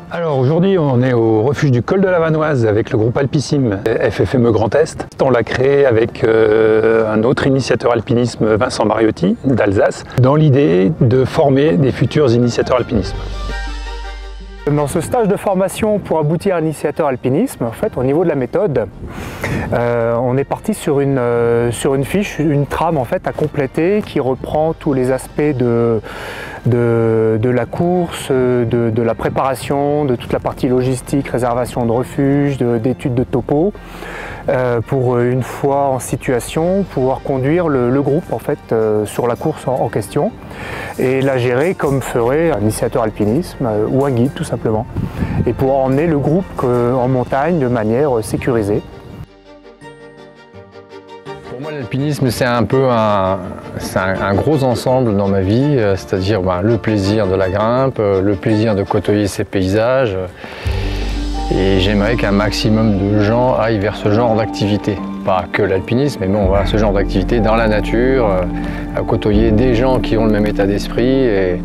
Alors aujourd'hui on est au refuge du col de la Vanoise avec le groupe Alpissime FFME Grand Est. On l'a créé avec un autre initiateur alpinisme, Vincent Mariotti d'Alsace, dans l'idée de former des futurs initiateurs alpinisme. Dans ce stage de formation pour aboutir à l'initiateur alpinisme, en fait, au niveau de la méthode, on est parti sur une fiche, une trame en fait, à compléter qui reprend tous les aspects de la course, de la préparation, de toute la partie logistique, réservation de refuge, d'études de topo, pour une fois en situation, pouvoir conduire le groupe en fait, sur la course en question et la gérer comme ferait un initiateur alpinisme ou un guide tout simplement, et pouvoir emmener le groupe en montagne de manière sécurisée. Pour moi, l'alpinisme, c'est un peu un gros ensemble dans ma vie, c'est-à-dire le plaisir de la grimpe, le plaisir de côtoyer ces paysages. Et j'aimerais qu'un maximum de gens aillent vers ce genre d'activité. Pas que l'alpinisme, mais bon, voilà, ce genre d'activité dans la nature, à côtoyer des gens qui ont le même état d'esprit. Et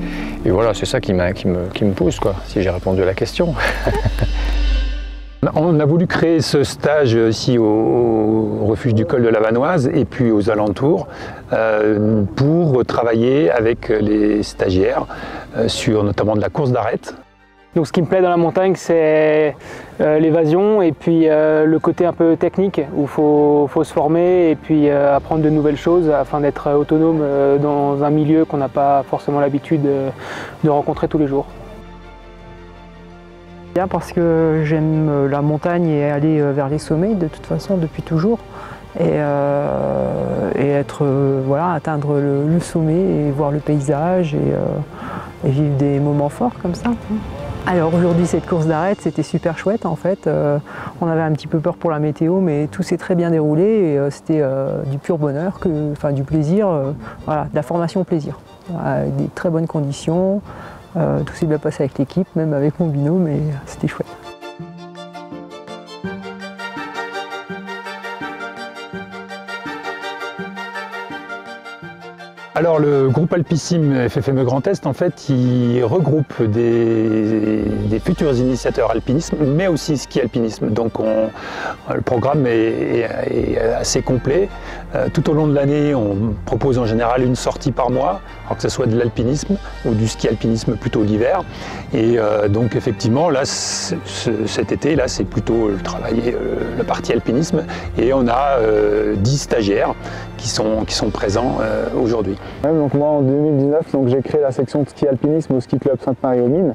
voilà, c'est ça qui me pousse, quoi, si j'ai répondu à la question. On a voulu créer ce stage ici au refuge du col de la Vanoise et puis aux alentours pour travailler avec les stagiaires sur notamment de la course d'arête. Donc ce qui me plaît dans la montagne, c'est l'évasion et puis le côté un peu technique où il faut se former et puis apprendre de nouvelles choses afin d'être autonome dans un milieu qu'on n'a pas forcément l'habitude de rencontrer tous les jours. Bien parce que j'aime la montagne et aller vers les sommets de toute façon depuis toujours et atteindre le sommet et voir le paysage et vivre des moments forts comme ça. Alors aujourd'hui cette course d'arête c'était super chouette en fait, on avait un petit peu peur pour la météo mais tout s'est très bien déroulé et c'était du pur bonheur, du plaisir, voilà, de la formation plaisir, avec des très bonnes conditions, tout s'est bien passé avec l'équipe, même avec mon binôme et c'était chouette. Alors le groupe Alpissime FFME Grand Est, en fait, il regroupe des futurs initiateurs alpinisme, mais aussi ski alpinisme. Donc le programme est assez complet. Tout au long de l'année, on propose en général une sortie par mois, alors que ce soit de l'alpinisme ou du ski alpinisme plutôt l'hiver. Et donc effectivement, là, cet été, là, c'est plutôt le travail, la partie alpinisme. Et on a 10 stagiaires qui sont présents aujourd'hui. Donc moi en 2019 j'ai créé la section de ski alpinisme au ski club Sainte-Marie-aux-Mines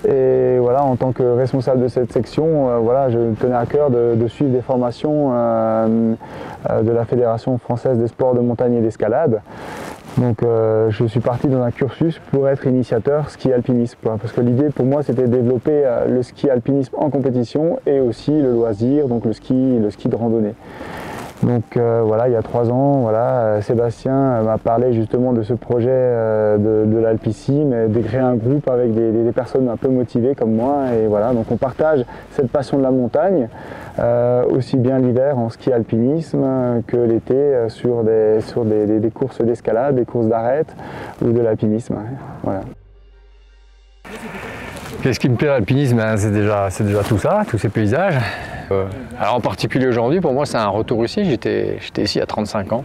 et voilà, en tant que responsable de cette section, voilà, je tenais à cœur de suivre des formations de la Fédération française des sports de montagne et d'escalade. Donc je suis parti dans un cursus pour être initiateur ski alpinisme, parce que l'idée pour moi c'était de développer le ski alpinisme en compétition et aussi le loisir, donc le ski de randonnée. Donc voilà, il y a 3 ans, voilà, Sébastien m'a parlé justement de ce projet de l'Alpissime, de créer un groupe avec des personnes un peu motivées comme moi. Et voilà, donc on partage cette passion de la montagne, aussi bien l'hiver en ski alpinisme que l'été sur des courses d'escalade, des courses d'arête ou de l'alpinisme. Voilà. Qu'est-ce qui me plaît à l'alpinisme? C'est déjà tout ça, tous ces paysages. Alors en particulier aujourd'hui, pour moi c'est un retour ici. J'étais ici à 35 ans,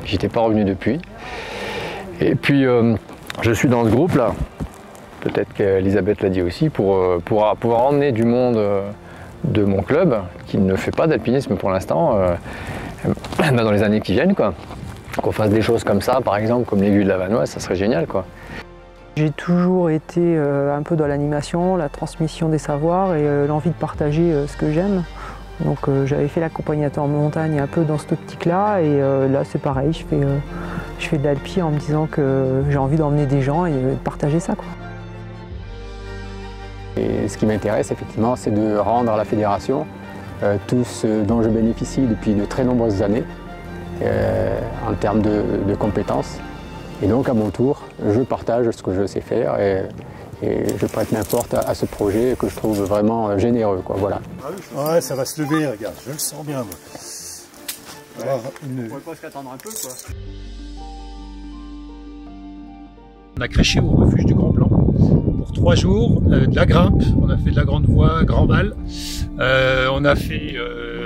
j'étais pas revenu depuis. Et puis je suis dans ce groupe là, peut-être qu'Elisabeth l'a dit aussi, pour pouvoir emmener du monde de mon club qui ne fait pas d'alpinisme pour l'instant, dans les années qui viennent, quoi. Qu'on fasse des choses comme ça, par exemple, comme l'aiguille de la Vanoise, ça serait génial, quoi. J'ai toujours été un peu dans l'animation, la transmission des savoirs et l'envie de partager ce que j'aime. Donc j'avais fait l'accompagnateur en montagne un peu dans cette optique-là et là c'est pareil, je fais de l'alpi en me disant que j'ai envie d'emmener des gens et de partager ça, quoi. Et ce qui m'intéresse effectivement, c'est de rendre à la fédération tout ce dont je bénéficie depuis de très nombreuses années en termes de compétences. Et donc à mon tour, je partage ce que je sais faire et je prête main forte à ce projet que je trouve vraiment généreux, quoi, voilà. Ouais, ça va se lever, regarde, je le sens bien, moi. On pourrait presque attendre un peu, quoi. On a créché au refuge du Grand Blanc pour pour 3 jours, de la grimpe, on a fait de la grande voie, Grand Val. On a fait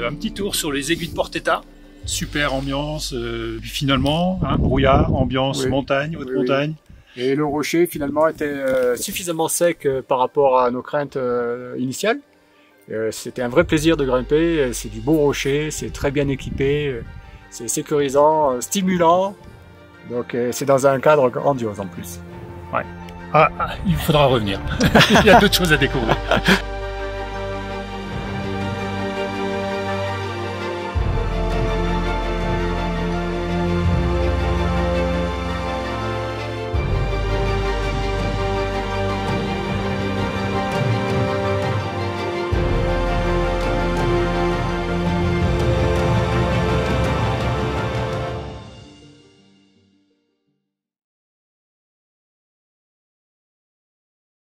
un petit tour sur les aiguilles de Portetta. Super ambiance, finalement, hein, brouillard, ambiance montagne, haute montagne. Et le rocher finalement était suffisamment sec par rapport à nos craintes initiales. C'était un vrai plaisir de grimper, c'est du beau rocher, c'est très bien équipé, c'est sécurisant, stimulant, donc c'est dans un cadre grandiose en plus. Ouais. Il faudra revenir, il y a d'autres choses à découvrir.